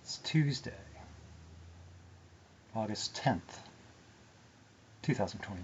It's Tuesday, August 10th, 2021.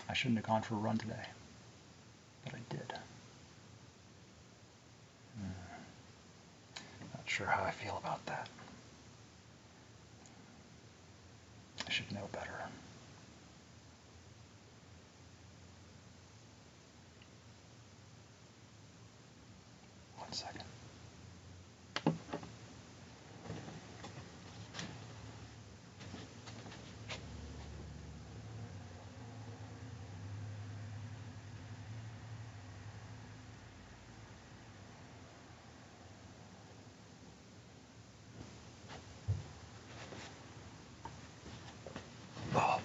I shouldn't have gone for a run today, but I did. Not sure how I feel about that. I should know better. One second. Oh,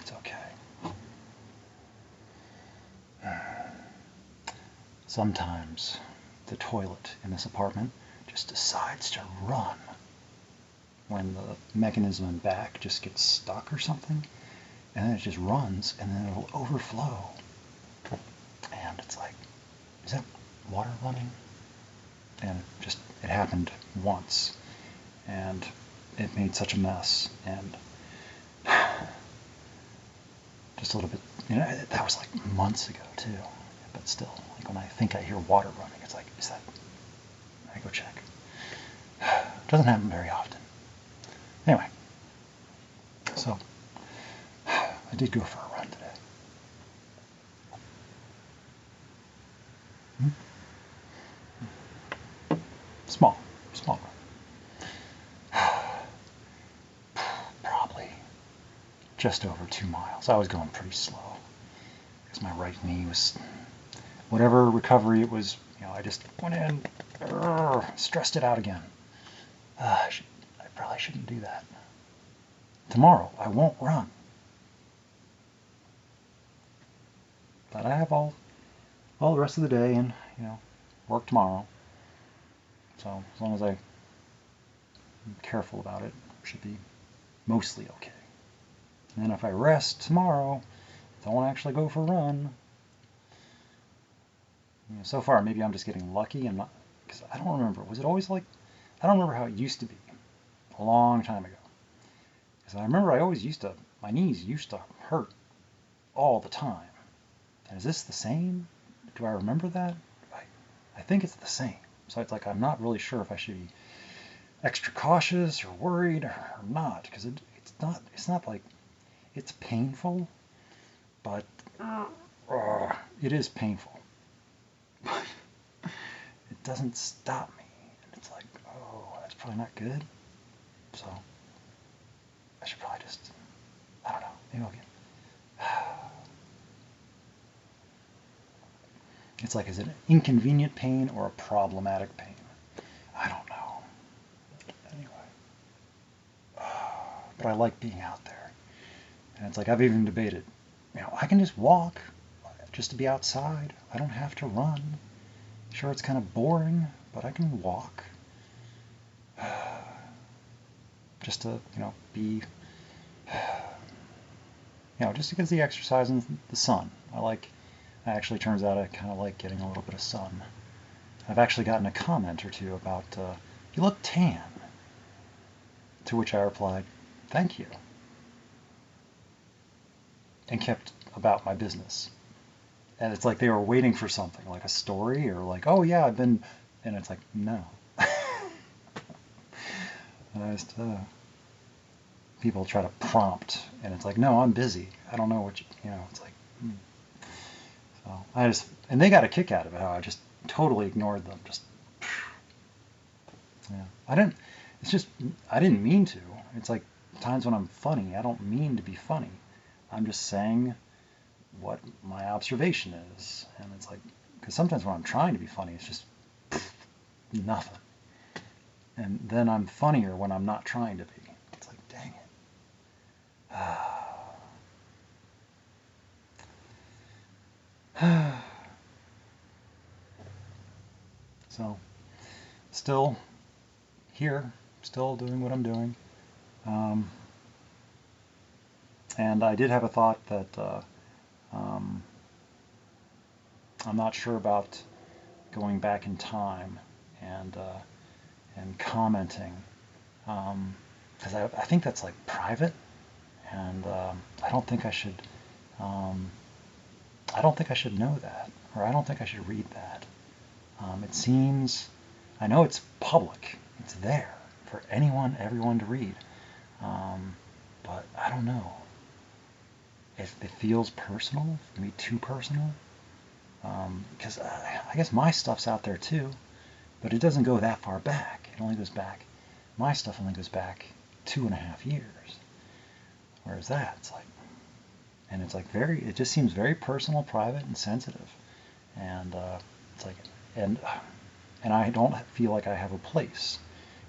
it's okay. Sometimes the toilet in this apartment just decides to run when the mechanism in back just gets stuck or something, and then it just runs and then it'll overflow. And it's like, is that water running? And it happened once, and it made such a mess, and just a little bit, that was like months ago too, but still, like when I think I hear water running, it's like, is that, I go check. It doesn't happen very often. Anyway, so I did go for a run today. Small run. Probably just over 2 miles. I was going pretty slow because my right knee was, whatever recovery it was, I just went in, stressed it out again. I probably shouldn't do that. Tomorrow I won't run. But I have all the rest of the day and, work tomorrow. So as long as I'm careful about it, I should be mostly okay. And then if I rest tomorrow, don't actually go for a run. So far, maybe I'm just getting lucky. I'm not, because I don't remember. Was it always like, I don't remember how it used to be a long time ago. Because I remember my knees used to hurt all the time. And is this the same? Do I remember that? I think it's the same. So it's like I'm not really sure if I should be extra cautious or worried or not, because it's not like it's painful, but it is painful. It doesn't stop me, and it's like, oh, that's probably not good. So I should probably just, I don't know, maybe I'll get. It's like, is it an inconvenient pain or a problematic pain? I don't know. Anyway. But I like being out there. And it's like, I've even debated, I can just walk just to be outside. I don't have to run. Sure, it's kind of boring, but I can walk. Just to, be, just because the exercise in the sun. Actually, turns out I kind of like getting a little bit of sun. I've actually gotten a comment or two about, you look tan. To which I replied, thank you. And kept about my business. And it's like they were waiting for something, like a story, or like, oh yeah, I've been, and it's like, no. People try to prompt, and it's like, no, I'm busy. I don't know what it's like, So and they got a kick out of it, how I just totally ignored them. I didn't mean to. It's like times when I'm funny, I don't mean to be funny. I'm just saying what my observation is. And it's like, because sometimes when I'm trying to be funny, it's just nothing. And then I'm funnier when I'm not trying to be. It's like, dang it. So, still here, still doing what I'm doing. And I did have a thought that I'm not sure about going back in time and commenting, because I think that's like private, and I don't think I should. Um, I don't think I should know that, or I don't think I should read that. It seems, I know it's public. It's there for anyone, everyone to read. But I don't know. If it feels personal, maybe too personal. Because I guess my stuff's out there too, but it doesn't go that far back. It only goes back, my stuff only goes back 2.5 years. Whereas that, it's like, and it's like it just seems very personal, private, and sensitive. And it's like, and I don't feel like I have a place.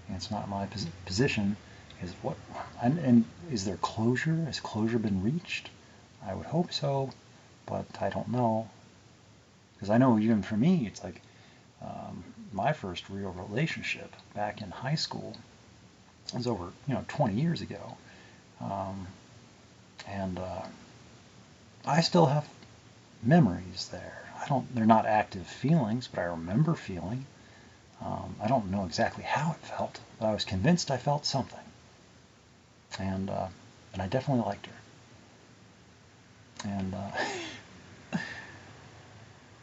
And it's not my position. Is what, and is there closure? Has closure been reached? I would hope so, but I don't know. Because I know even for me, it's like my first real relationship back in high school was over 20 years ago, and I still have memories there. They're not active feelings, but I remember feeling. I don't know exactly how it felt, but I was convinced I felt something, and I definitely liked her, and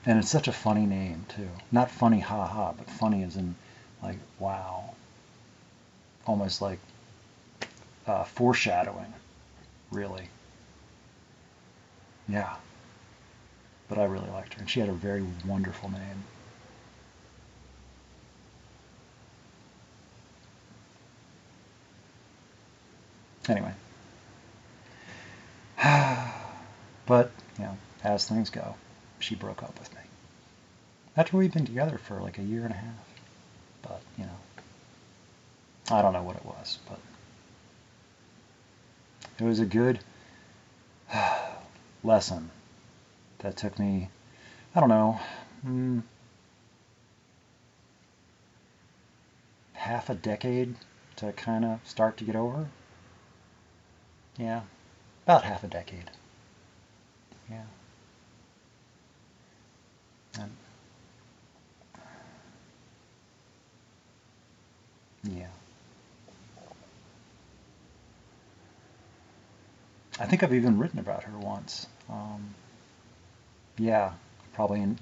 and it's such a funny name too. Not funny, ha ha, but funny as in like wow, almost like foreshadowing, really. Yeah, but I really liked her, and she had a very wonderful name. Anyway, but as things go, she broke up with me after we'd been together for like a year and a half. But I don't know what it was, but it was a good lesson that took me, I don't know, half a decade to kind of start to get over. Yeah, about half a decade. Yeah. And, yeah. I think I've even written about her once. Yeah, probably in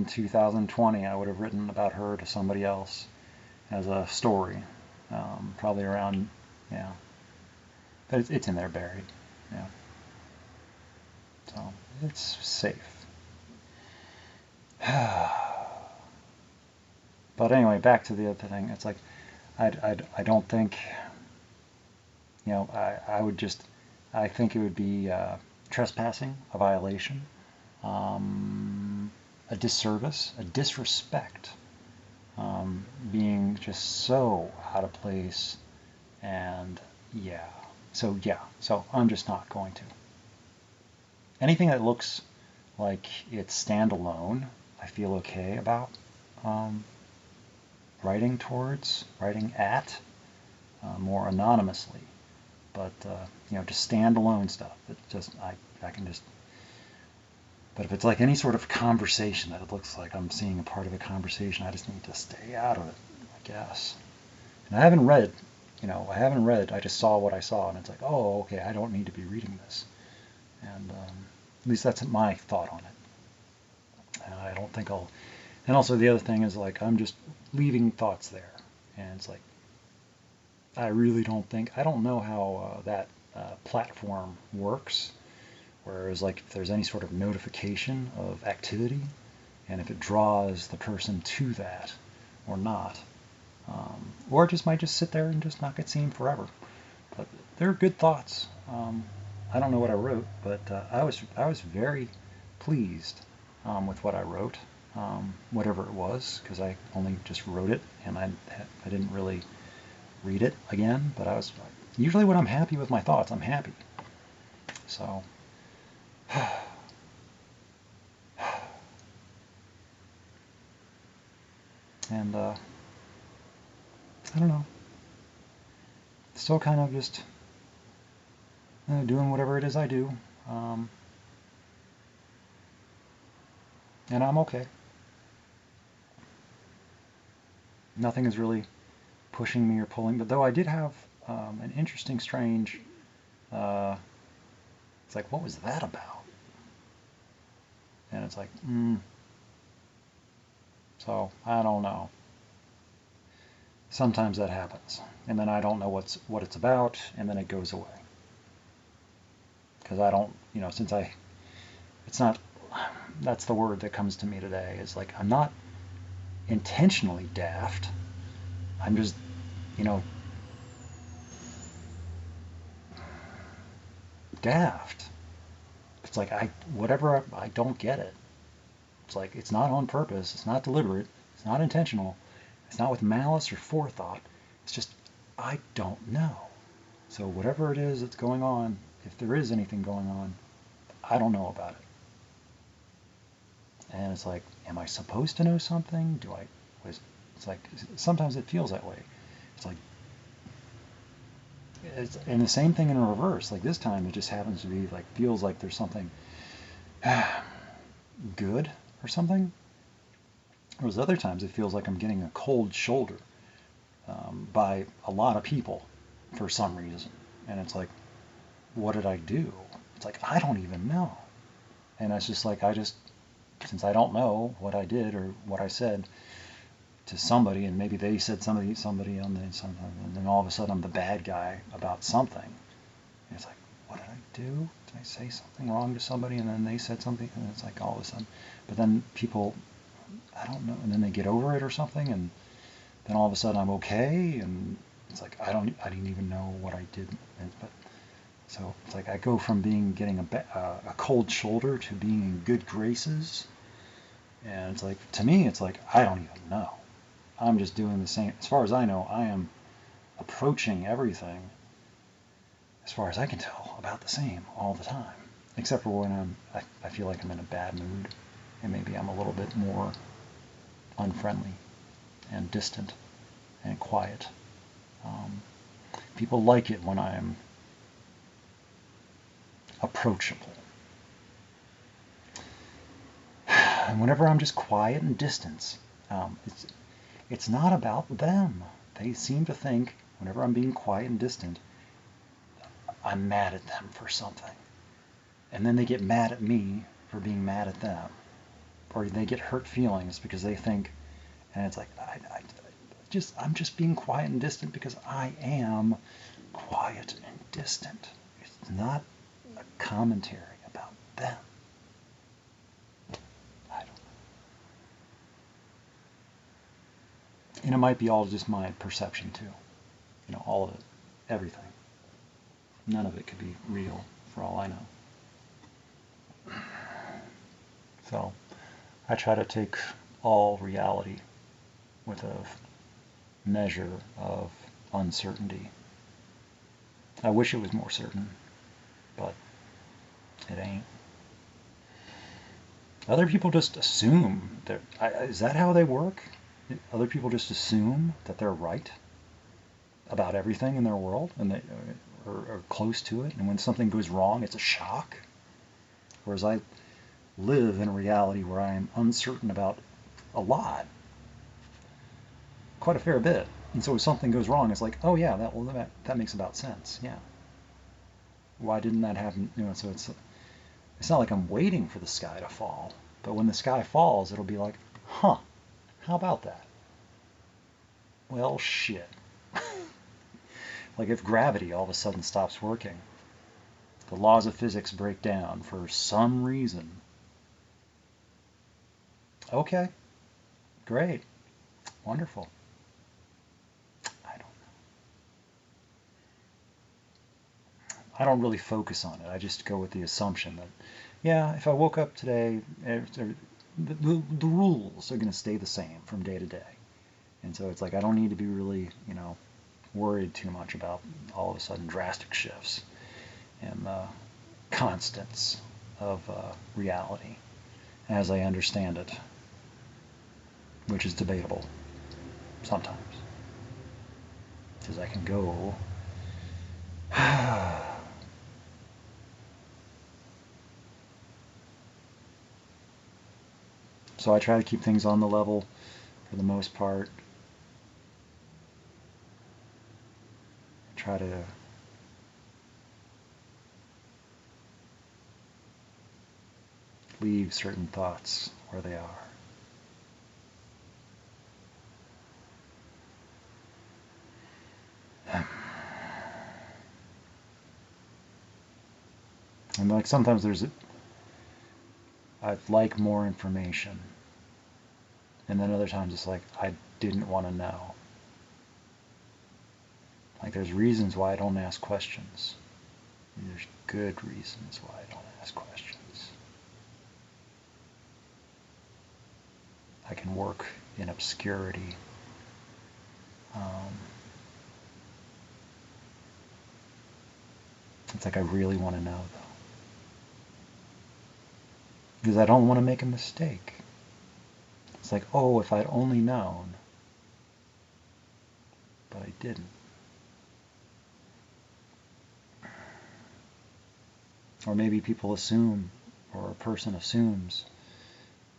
2020, I would have written about her to somebody else as a story, probably around, yeah. But it's in there buried, yeah. So it's safe. But anyway, back to the other thing. It's like I don't think I would just I think it would be trespassing, a violation, a disservice, a disrespect, being just so out of place, and yeah. So I'm just not going to. Anything that looks like it's standalone, I feel okay about um, writing at, more anonymously. But just standalone stuff. It just I can just. But if it's like any sort of conversation that it looks like I'm seeing a part of a conversation, I just need to stay out of it, I guess. And I haven't read, I just saw what I saw, and it's like, oh, okay, I don't need to be reading this. And at least that's my thought on it. And I don't think I'll. And also the other thing is like I'm just leaving thoughts there, and it's like I really I don't know how that platform works. Whereas like if there's any sort of notification of activity, and if it draws the person to that or not, or it just might just sit there and just not get seen forever. But they're good thoughts. I don't know what I wrote, but I was very pleased with what I wrote, whatever it was, because I only just wrote it and I didn't really read it again. But I was usually when I'm happy with my thoughts, I'm happy. So. And I don't know. Still kind of just doing whatever it is I do. And I'm okay. Nothing is really pushing me or pulling, but though I did have an interesting, strange, uh, it's like, what was that about? And it's like, so I don't know. Sometimes that happens, and then I don't know what it's about, and then it goes away. Because I don't, since it's not, that's the word that comes to me today, is like, I'm not intentionally daft. I'm just, you know, daft. It's like, whatever, I don't get it. It's like, it's not on purpose, it's not deliberate, it's not intentional, it's not with malice or forethought. It's just, I don't know. So whatever it is that's going on, if there is anything going on, I don't know about it. And it's like, am I supposed to know something? It's like, sometimes it feels that way. It's like, and the same thing in reverse. Like this time, it just happens to be like, feels like there's something good or something. Whereas other times, it feels like I'm getting a cold shoulder by a lot of people for some reason. And it's like, what did I do? It's like, I don't even know. And it's just like, since I don't know what I did or what I said to somebody, and maybe they said somebody on something, and then all of a sudden I'm the bad guy about something. And it's like, what did I do? Did I say something wrong to somebody? And then they said something, and it's like all of a sudden. But then people, I don't know, and then they get over it or something, and then all of a sudden I'm okay, and it's like I didn't even know what I did. But so it's like I go from getting a cold shoulder to being in good graces, and it's like, to me, it's like, I don't even know. I'm just doing the same. As far as I know, I am approaching everything, as far as I can tell, about the same all the time. Except for when I feel like I'm in a bad mood, and maybe I'm a little bit more unfriendly and distant and quiet. People like it when I'm approachable. And whenever I'm just quiet and distant, it's not about them. They seem to think whenever I'm being quiet and distant, I'm mad at them for something. And then they get mad at me for being mad at them. Or they get hurt feelings because they think, and it's like, I'm just being quiet and distant because I am quiet and distant. It's not a commentary about them. I don't know. And it might be all just my perception too. All of it, everything. None of it could be real for all I know. So I try to take all reality with a measure of uncertainty. I wish it was more certain, but it ain't. Other people just assume that. Is that how they work? Other people just assume that they're right about everything in their world, and they are close to it. And when something goes wrong, it's a shock. Whereas I live in a reality where I am uncertain about a lot, quite a fair bit. And so if something goes wrong, it's like, oh yeah, that makes about sense. Yeah. Why didn't that happen? So it's not like I'm waiting for the sky to fall, but when the sky falls, it'll be like, huh, how about that? Well, shit. Like if gravity all of a sudden stops working, the laws of physics break down for some reason. Okay, great, wonderful. I don't know. I don't really focus on it. I just go with the assumption that, yeah, if I woke up today, the rules are going to stay the same from day to day. And so it's like I don't need to be really, worried too much about all of a sudden drastic shifts and the constants of reality as I understand it, which is debatable sometimes. Because I can go, So I try to keep things on the level for the most part. Try to leave certain thoughts where they are. And like sometimes I'd like more information. And then other times it's like I didn't want to know. Like there's reasons why I don't ask questions. And there's good reasons why I don't ask questions. I can work in obscurity. It's like I really want to know though. Because I don't want to make a mistake. It's like, oh, if I'd only known. But I didn't. Or maybe people assume, or a person assumes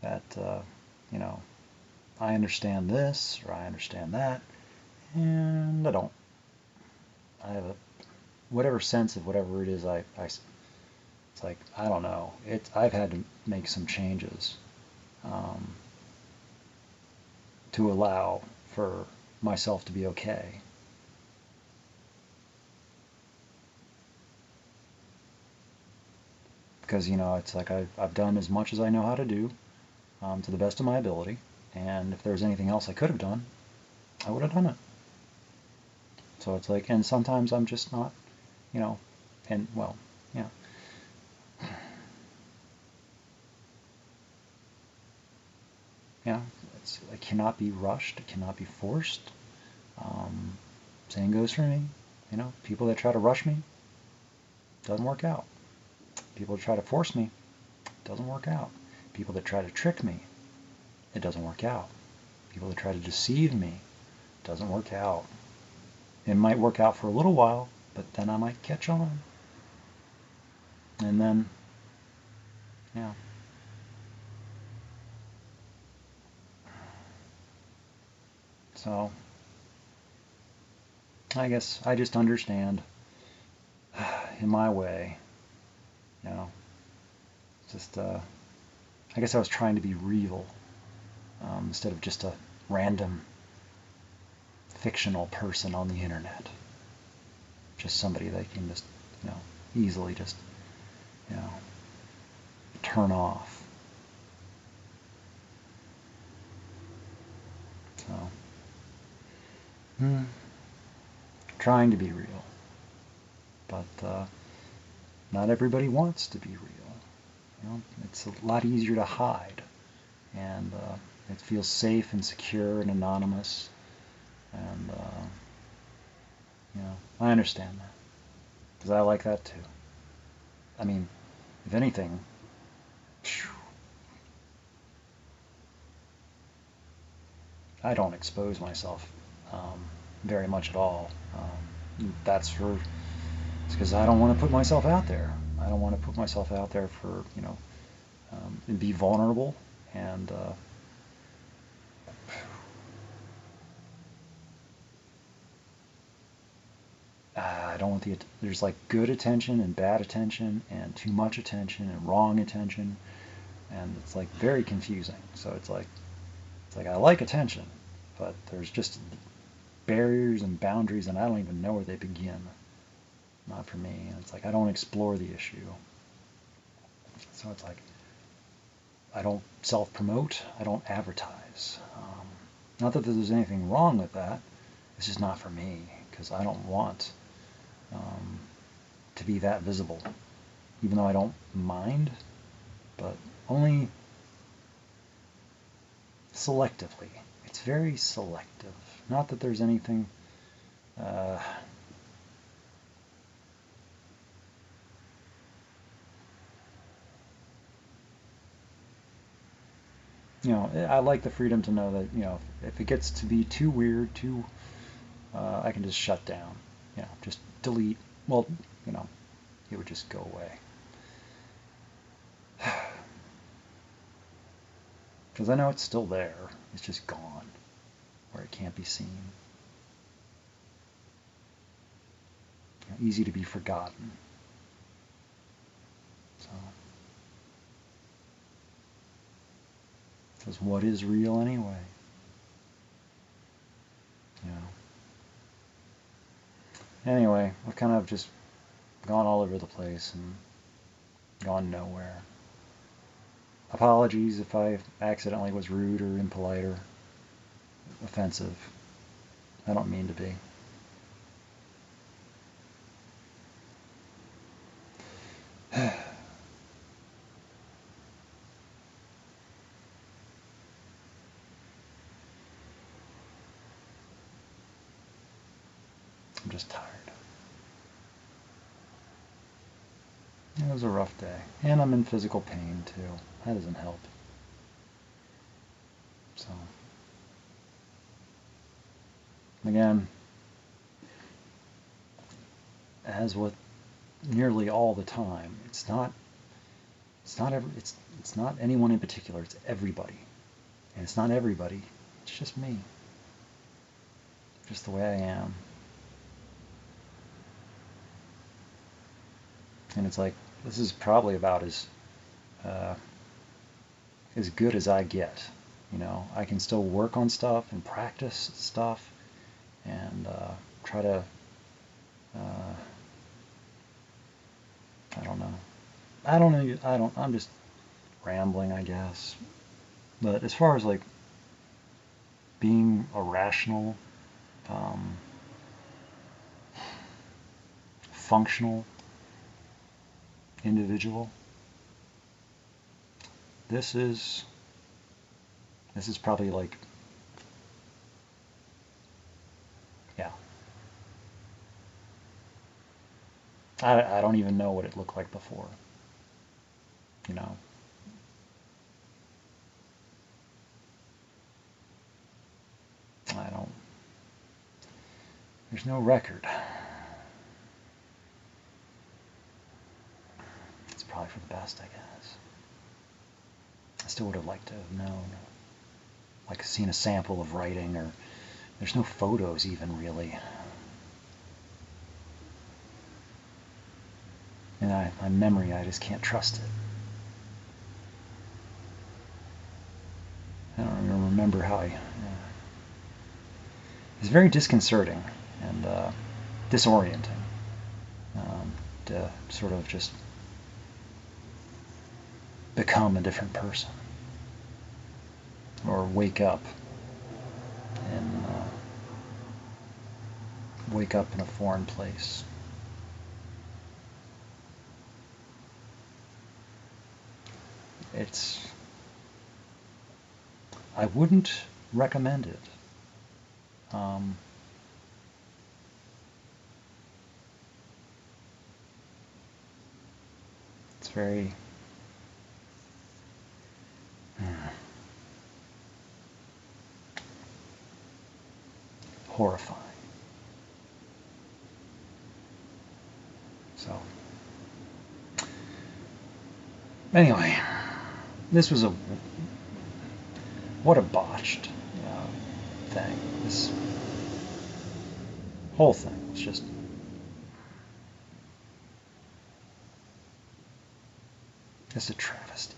that, you know, I understand this, or I understand that, and I don't. I have whatever sense of whatever it is it's like, I don't know. I've had to make some changes to allow for myself to be okay. Because, you know, it's like I've done as much as I know how to do to the best of my ability. And if there was anything else I could have done, I would have done it. So it's like, and sometimes I'm just not, you know, and well, yeah. Yeah, it cannot be rushed. It cannot be forced. Same goes for me. You know, people that try to rush me, doesn't work out. People that try to force me, doesn't work out. People that try to trick me, it doesn't work out. People that try to deceive me, doesn't work out. It might work out for a little while, but then I might catch on. And then, yeah. So, I guess I just understand in my way, you know, just, I guess I was trying to be real instead of just a random fictional person on the internet. Just somebody that can just, you know, easily just, you know, turn off. So, trying to be real. But not everybody wants to be real. You know, it's a lot easier to hide. And it feels safe and secure and anonymous. And, you know, I understand that. Because I like that too. I mean, if anything, I don't expose myself very much at all. That's it's because I don't want to put myself out there. I don't want to put myself out there for, you know, and be vulnerable and I don't want there's like good attention and bad attention and too much attention and wrong attention, and it's like very confusing. So it's like I like attention, but there's just barriers and boundaries, and I don't even know where they begin. Not for me. And it's like I don't explore the issue. So it's like I don't self-promote. I don't advertise. Not that there's anything wrong with that. It's just not for me because I don't want to be that visible. Even though I don't mind, but only selectively. It's very selective. Not that there's anything you know, I like the freedom to know that, you know, if it gets to be too weird, I can just shut down, you know, just delete. Well, you know, it would just go away. Because I know it's still there. It's just gone, where it can't be seen. Easy to be forgotten. So, because what is real anyway? You know. Anyway, I've kind of just gone all over the place and gone nowhere. Apologies if I accidentally was rude or impolite or offensive. I don't mean to be. I'm just tired. It was a rough day. And I'm in physical pain too. That doesn't help. So, again, as with nearly all the time, it's not anyone in particular, it's everybody. And it's not everybody, it's just me. Just the way I am. And it's like, this is probably about as good as I get. You know, I can still work on stuff and practice stuff and try to, I don't know. I'm just rambling, I guess. But as far as like being a rational, functional individual, this is probably like, yeah. I don't even know what it looked like before. You know. There's no record. It's probably for the best, I guess. I still would have liked to have known. Like seen a sample of writing, or there's no photos even really. And my memory, I just can't trust it. I don't even remember how it's very disconcerting and disorienting to sort of just become a different person or wake up in a foreign place. I wouldn't recommend it. It's very horrifying. So, anyway, this was what a botched thing. This whole thing was just a travesty.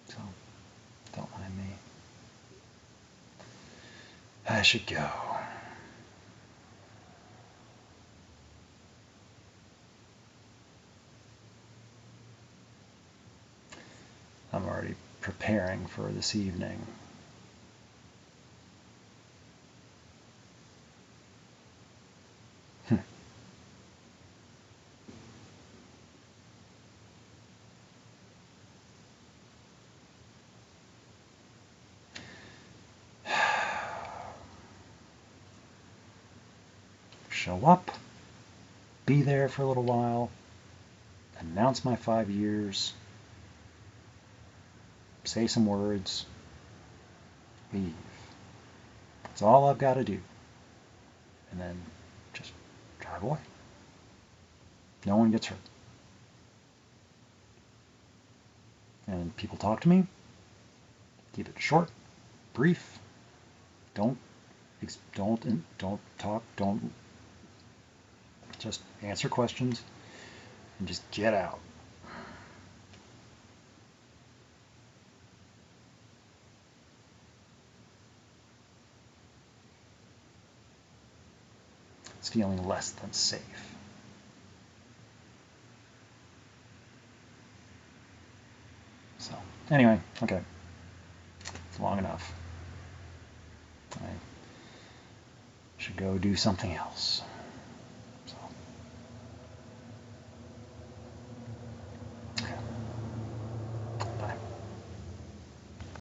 So, don't mind me. I should go. I'm already preparing for this evening. Show up, be there for a little while, announce my 5 years, say some words, leave. That's all I've got to do. And then just drive away. No one gets hurt. and people talk to me, keep it short, brief. Don't talk. Don't just answer questions and just get out. It's feeling less than safe. So anyway, okay, it's long enough. I should go do something else.